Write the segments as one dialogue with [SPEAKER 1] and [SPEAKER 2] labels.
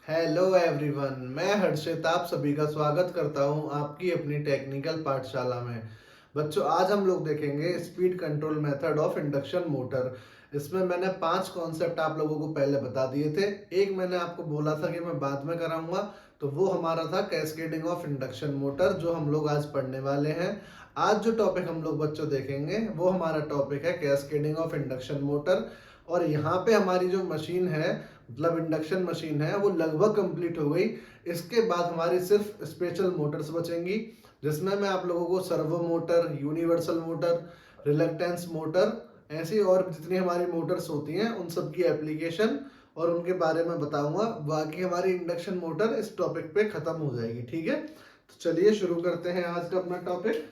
[SPEAKER 1] Hello everyone, मैं हर्षित आप सभी का स्वागत करता हूं आपकी अपनी टेक्निकल पाठशाला में। बच्चों, आज हम लोग देखेंगे speed control method of induction motor. इसमें मैंने 5 कॉन्सेप्ट आप लोगों को पहले बता दिए थे। एक मैंने आपको बोला था कि मैं बाद में कराऊंगा, तो वो हमारा था कैस्केडिंग ऑफ इंडक्शन मोटर, जो हम लोग आज पढ़ने वाले हैं। आज जो टॉपिक हम लोग बच्चों देखेंगे वो हमारा टॉपिक है कैस्केडिंग ऑफ इंडक्शन मोटर। और यहाँ पे हमारी जो मशीन है, मतलब इंडक्शन मशीन है, वो लगभग कंप्लीट हो गई। इसके बाद हमारी सिर्फ स्पेशल मोटर्स बचेंगी, जिसमें मैं आप लोगों को servo motor, universal motor, reluctance motor, ऐसी और जितनी हमारी मोटर्स होती हैं उन सब की एप्लीकेशन और उनके बारे में बताऊंगा। बाकी हमारी इंडक्शन मोटर इस टॉपिक पे खत्म हो जाएगी। ठीक है, तो चलिए शुरू करते हैं आज का अपना topic,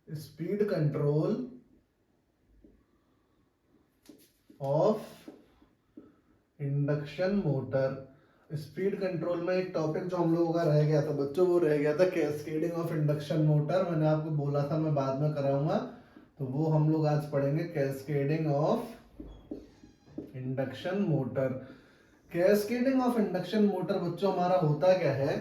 [SPEAKER 1] speed control of induction motor. Speed control में एक टॉपिक जो हम लोगों का रह गया था बच्चों, वो रह गया था कैस्केडिंग ऑफ इंडक्शन मोटर। मैंने आपको बोला था मैं बाद में कराऊंगा, तो वो हम लोग आज पढ़ेंगे, cascading of induction motor. Cascading of induction motor बच्चों हमारा होता क्या है?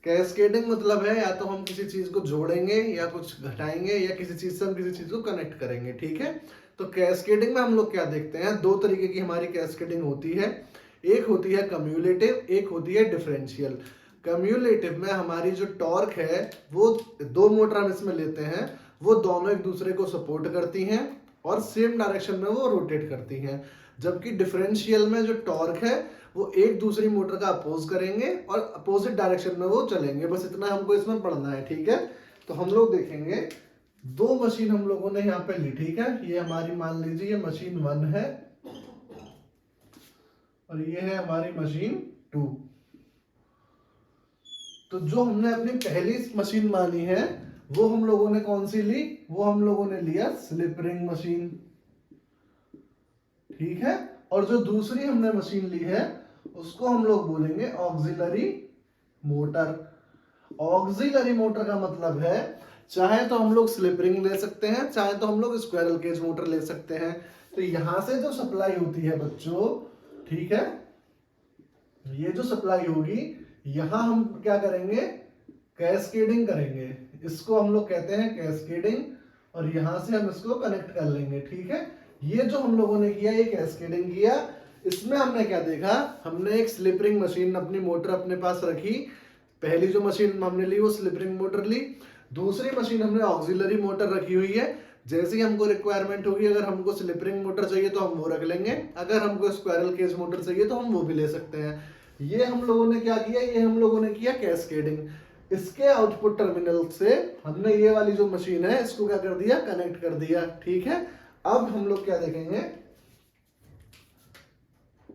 [SPEAKER 1] कैस्केडिंग मतलब है या तो हम किसी चीज को जोड़ेंगे या कुछ घटाएंगे या किसी चीज से हम किसी चीज को कनेक्ट करेंगे। ठीक है, तो कैस्केडिंग में हम लोग क्या देखते हैं, दो तरीके की हमारी कैस्केडिंग होती है। एक होती है कम्युलेटिव, एक होती है डिफरेंशियल। कम्युलेटिव में हमारी जो टॉर्क है, वो दो मोटर हम इसमें लेते हैं, वो दोनों एक दूसरे को सपोर्ट करती हैं और सेम डायरेक्शन में वो रोटेट करती हैं। जबकि डिफरेंशियल में जो टॉर्क है वो एक दूसरी मोटर का अपोज करेंगे और अपोजिट डायरेक्शन में वो चलेंगे। बस इतना हमको इसमें पढ़ना है। ठीक है, तो हम लोग देखेंगे, दो मशीन हम लोगों ने यहाँ पे ली। ठीक है, ये हमारी मान लीजिए ये मशीन 1 है और ये है हमारी मशीन 2। तो जो हमने अपनी पहली मशीन मानी है वो हम लोगों ने कौन सी ली? वो हम लोगों ने लिया स्लिप रिंग मशीन। ठीक है, और जो दूसरी हमने मशीन ली है उसको हम लोग बोलेंगे ऑक्सिलरी मोटर। ऑक्सिलरी मोटर का मतलब है, चाहे तो हम लोग स्लिप रिंग ले सकते हैं, चाहे तो हम लोग स्क्वायरल केज मोटर ले सकते हैं। तो यहां से जो सप्लाई होती है बच्चों, ठीक है, ये जो सप्लाई होगी, यहां हम क्या करेंगे, कैस्केडिंग करेंगे। इसको हम लोग कहते हैं कैस्केडिंग, और यहां से हम इसको कनेक्ट कर लेंगे। ठीक है, ये जो हम लोगों ने किया, ये कैस्केडिंग किया। इसमें हमने क्या देखा, हमने एक स्लिप रिंग मशीन अपनी मोटर अपने पास रखी। पहली जो मशीन हमने ली वो स्लिप रिंग मोटर ली, दूसरी मशीन हमने ऑक्सिलरी मोटर रखी हुई है। जैसे ही हमको रिक्वायरमेंट होगी, अगर हमको स्लिप रिंग मोटर चाहिए तो हम वो रख लेंगे, अगर हमको स्क्वायरल केज मोटर चाहिए तो हम वो भी ले सकते हैं। ये हम लोगों ने क्या किया, ये हम लोगों ने किया कैस्केडिंग। इसके आउटपुट टर्मिनल से हमने ये वाली जो मशीन है इसको क्या कर दिया, कनेक्ट कर दिया। ठीक है, अब हम लोग क्या देखेंगे,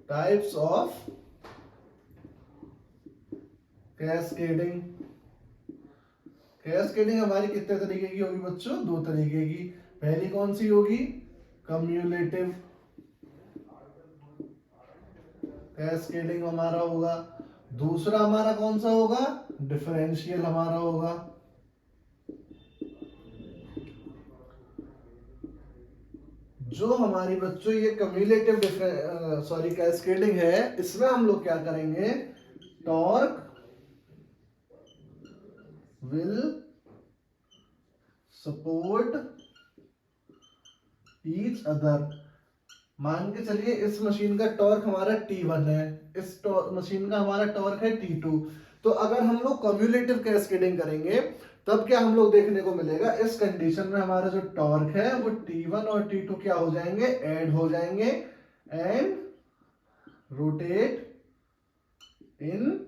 [SPEAKER 1] टाइप्स ऑफ कैस्केडिंग। कैस्केडिंग हमारी कितने तरीके की होगी बच्चों? दो तरीके की। पहली कौन सी होगी? कम्युलेटिव कैस्केडिंग हमारा होगा। दूसरा हमारा कौन सा होगा? डिफरेंशियल हमारा होगा। जो हमारी बच्चों ये कम्युलेटिव कैस्केडिंग है, इसमें हम लोग क्या करेंगे, torque will support each other. मान के चलिए इस मशीन का टॉर्क हमारा T1 है, इस मशीन का हमारा टॉर्क है T2। तो अगर हम लोग कम्युलेटिव कैस्केडिंग करेंगे तब क्या हम लोग देखने को मिलेगा, इस कंडीशन में हमारा जो टॉर्क है वो T1 और T2 क्या हो जाएंगे, ऐड हो जाएंगे and rotate in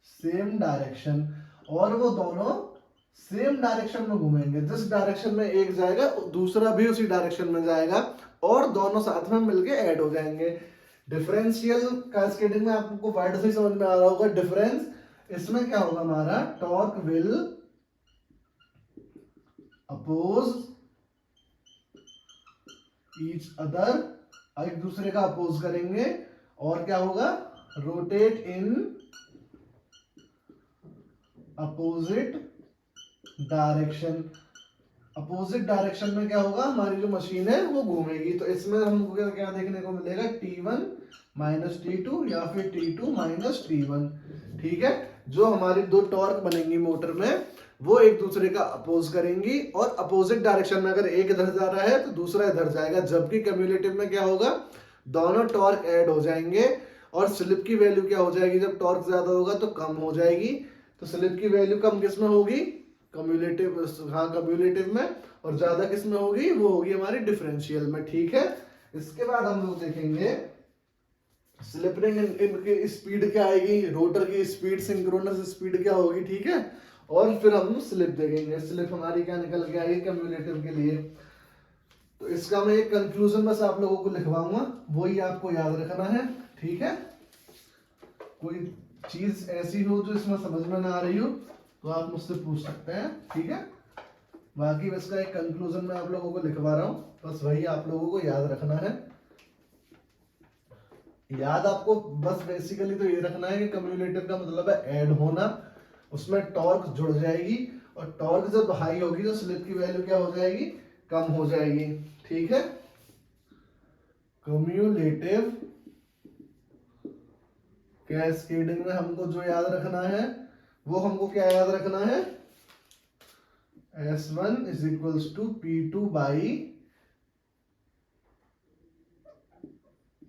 [SPEAKER 1] same direction. और वो दोनों सेम डायरेक्शन में घूमेंगे, जिस डायरेक्शन में एक जाएगा दूसरा भी उसी डायरेक्शन में जाएगा और दोनों साथ में मिलके ऐड हो जाएंगे। डिफरेंशियल कैस्केडिंग में आपको वर्ड से समझ में आ रहा होगा डिफरेंस। इसमें क्या होगा, हमारा torque will oppose each other, एक दूसरे का अपोज करेंगे, और क्या होगा, rotate in opposite direction. Opposite direction में क्या होगा, हमारी जो मशीन है वो घूमेगी। तो इसमें हमको क्या क्या देखने को मिलेगा, T1 माइनस T2 या फिर T2 माइनस T1। ठीक है, जो हमारी दो टॉर्क बनेंगी मोटर में वो एक दूसरे का अपोज करेंगी, और अपोजिट डायरेक्शन में अगर एक इधर जा रहा है तो दूसरा इधर जाएगा, जबकि कम्युलेटिव में क्या होगा, दोनों टॉर्क ऐड हो जाएंगे। और स्लिप की वैल्यू क्या हो जाएगी, जब टॉर्क ज्यादा होगा तो कम हो जाएगी। तो स्लिप की वैल्यू कम किस में होगी, कम्युलेटिव, हाँ कम्युलेटिव में, और ज्यादा किस में होगी, वो होगी हमारी डिफरेंशियल में। ठीक है, इसके बाद हम लोग देखेंगे स्लिप रिंग की स्पीड क्या आएगी, रोटर की स्पीड, सिंक्रोनस स्पीड क्या होगी। ठीक है, और फिर हम स्लिप देखेंगे, स्लिप हमारी क्या निकल के आएगी कम्युलेटिव के लिए। तो इसका मैं एक कंक्लूजन बस आप लोगों को लिखवाऊंगा, वही आपको याद रखना है। ठीक है, कोई चीज ऐसी हो जो इसमें समझ में ना आ रही हो तो आप मुझसे पूछ सकते हैं। ठीक है, बाकी इसका एक कंक्लूजन मैं आप लोगों को लिखवा रहा हूं, बस वही आप लोगों को याद रखना है। याद आपको बस बेसिकली तो ये रखना है कि कम्युलेटिव का मतलब है ऐड होना, उसमें टॉर्क जुड़ जाएगी, और टॉर्क जब हाई होगी तो स्लिप की वैल्यू क्या हो जाएगी, कम हो जाएगी। ठीक है, कम्युलेटिव कैस्केडिंग में हमको जो याद रखना है वो हमको क्या याद रखना है, S1 is equals to P2 by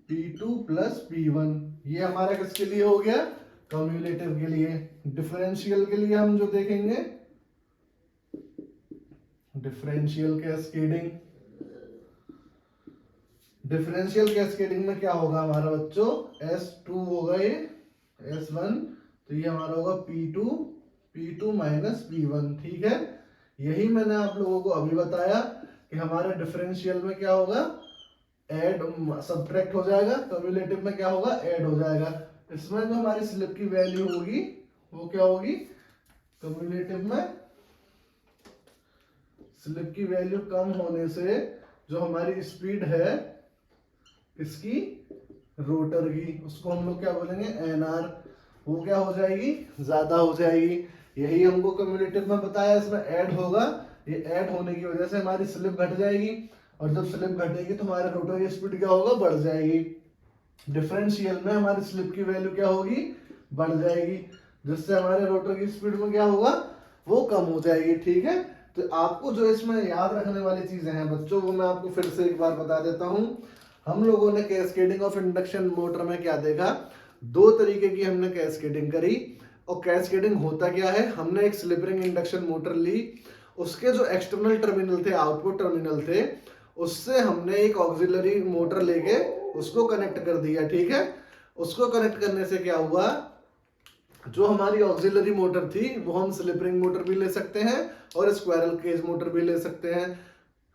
[SPEAKER 1] P2 plus P1। ये हमारा किसके लिए हो गया, कम्युलेटिव के लिए। डिफरेंशियल के लिए हम जो देखेंगे, डिफरेंशियल कैस्केडिंग, डिफरेंशियल कैस्केडिंग में क्या होगा हमारा बच्चों, S2 होगा ये S1, तो ये हमारा होगा P2 माइनस P1। ठीक है, यही मैंने आप लोगों को अभी बताया कि हमारे डिफरेंशियल में क्या होगा, ऐड सब्ट्रैक्ट हो जाएगा, कम्युलेटिव में क्या होगा, ऐड हो जाएगा। इसमें जो हमारी स्लिप की वैल्यू होगी वो क्या होगी, कम्युलेटिव में स्लिप की वैल्यू कम होने से जो हमारी स्पीड है इसकी, रोटर की, उसको हम लोग क्या बोलेंगे, NR, वो क्या हो जाएगी, ज्यादा हो जाएगी। यही हमको कम्युलेटिव में बताया, इसमें ऐड होगा, ये ऐड होने की वजह से हमारी स्लिप घट जाएगी, और जब स्लिप घटेगी तो हमारे रोटर की स्पीड क्या होगा, बढ़ जाएगी। डिफरेंशियल में हमारी स्लिप की वैल्यू क्या होगी, बढ़ जाएगी, जिससे हमारे रोटर की स्पीड में क्या होगा, वो कम हो जाएगी। ठीक है, तो आपको जो इसमें याद रखने वाली चीजें हैं बच्चों, वो मैं आपको फिर से एक बार बता देता हूं। हम लोगों ने कैस्केडिंग ऑफ इंडक्शन मोटर में क्या देखा, दो तरीके की हमने कैस्केडिंग करी। और कैस्केडिंग होता क्या है, हमने एक स्लिप रिंग इंडक्शन मोटर ली, उसके जो एक्सटर्नल टर्मिनल थे, आउटपुट टर्मिनल थे, उससे हमने एक ऑक्सिलरी मोटर लेके उसको कनेक्ट कर दिया। ठीक है, उसको कनेक्ट करने से क्या हुआ, जो हमारी ऑक्सिलरी मोटर थी वो हम स्लिप रिंग मोटर भी ले सकते हैं और स्क्वायरल केज मोटर भी ले सकते हैं।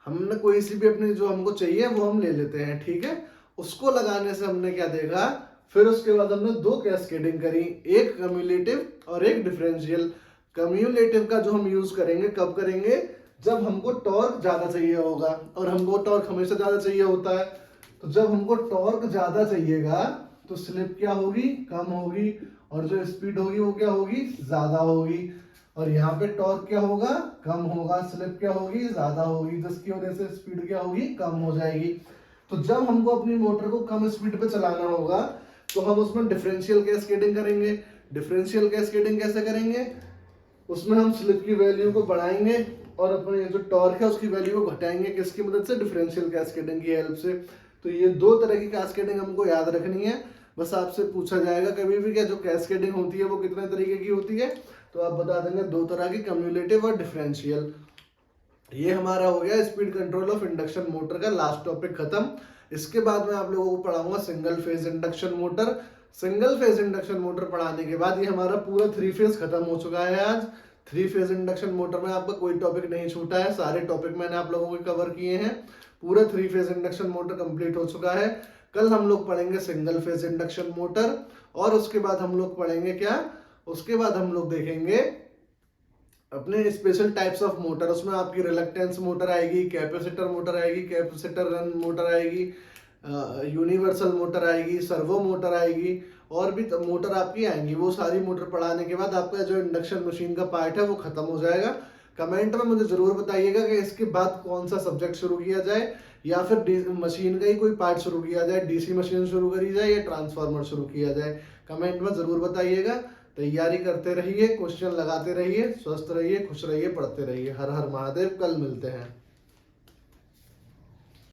[SPEAKER 1] हमने कोई सी भी अपनी जो हमको चाहिए वो हम ले लेते हैं। ठीक है, उसको लगाने से हमने क्या देखा, फिर उसके बाद हमने दो कैस्केडिंग करी, एक कम्युलेटिव और एक डिफरेंशियल। कम्युलेटिव का जो हम यूज करेंगे कब करेंगे, जब हमको टॉर्क ज्यादा चाहिए होगा, और हमको टॉर्क हमेशा ज्यादा चाहिए होता है। तो जब हमको टॉर्क ज्यादा चाहिएगा तो स्लिप क्या होगी, कम होगी, और जो स्पीड होगी वो क्या होगी, ज्यादा होगी। और यहाँ पे टॉर्क क्या होगा, कम होगा, स्लिप क्या होगी, ज्यादा होगी, जिसकी वजह से स्पीड क्या होगी, कम हो जाएगी। तो जब हमको अपनी मोटर को कम स्पीड पे चलाना होगा तो हम उसमें डिफरेंशियल कैस्केडिंग करेंगे। डिफरेंशियल कैस्केडिंग कैसे करेंगे, उसमें हम स्लिप की वैल्यू को बढ़ाएंगे और अपने जो टॉर्क है उसकी वैल्यू को घटाएंगे, किसकी मदद से, डिफरेंशियल कैस्केडिंग की हेल्प से। तो ये दो तरह की कैस्केडिंग हमको याद रखनी है। बस आपसे पूछा जाएगा कभी भी क्या जो कैस्केडिंग होती है वो कितने तरीके की होती है, तो आप बता देंगे दो तरह की, कम्युलेटिव और डिफरेंशियल। ये हमारा हो गया speed control of induction motor का लास्ट टॉपिक खत्म। इसके बाद मैं आप लोगों को पढ़ाऊंगा single phase induction motor. Single phase induction motor पढ़ाने के बाद ये हमारा पूरा 3 फेज खत्म हो चुका है। आज 3 फेज इंडक्शन मोटर में आपका कोई टॉपिक नहीं छूटा है, सारे टॉपिक मैंने आप लोगों को कवर किए हैं। पूरा 3 फेज इंडक्शन मोटर कंप्लीट हो चुका है। कल हम लोग पढ़ेंगे सिंगल फेज इंडक्शन मोटर, और उसके बाद हम लोग पढ़ेंगे क्या, उसके बाद हम लोग देखेंगे अपने स्पेशल टाइप्स ऑफ मोटर। उसमें आपकी रिलक्टेंस मोटर आएगी, कैपेसिटर मोटर आएगी, कैपेसिटर रन मोटर आएगी, यूनिवर्सल मोटर आएगी, सर्वो मोटर आएगी, और भी मोटर आपकी आएंगी। वो सारी मोटर पढ़ाने के बाद आपका जो इंडक्शन मशीन का पार्ट है वो खत्म हो जाएगा। कमेंट में मुझे जरूर बताइएगा कि इसके बाद कौन सा सब्जेक्ट शुरू किया जाए, या फिर मशीन का ही कोई पार्ट शुरू किया जाए, डीसी मशीन शुरू करी जाए या ट्रांसफार्मर शुरू किया जाए। कमेंट में जरूर बताइएगा। तैयारी करते रहिए, क्वेश्चन लगाते रहिए, स्वस्थ रहिए, खुश रहिए, पढ़ते रहिए। हर हर महादेव। कल मिलते हैं।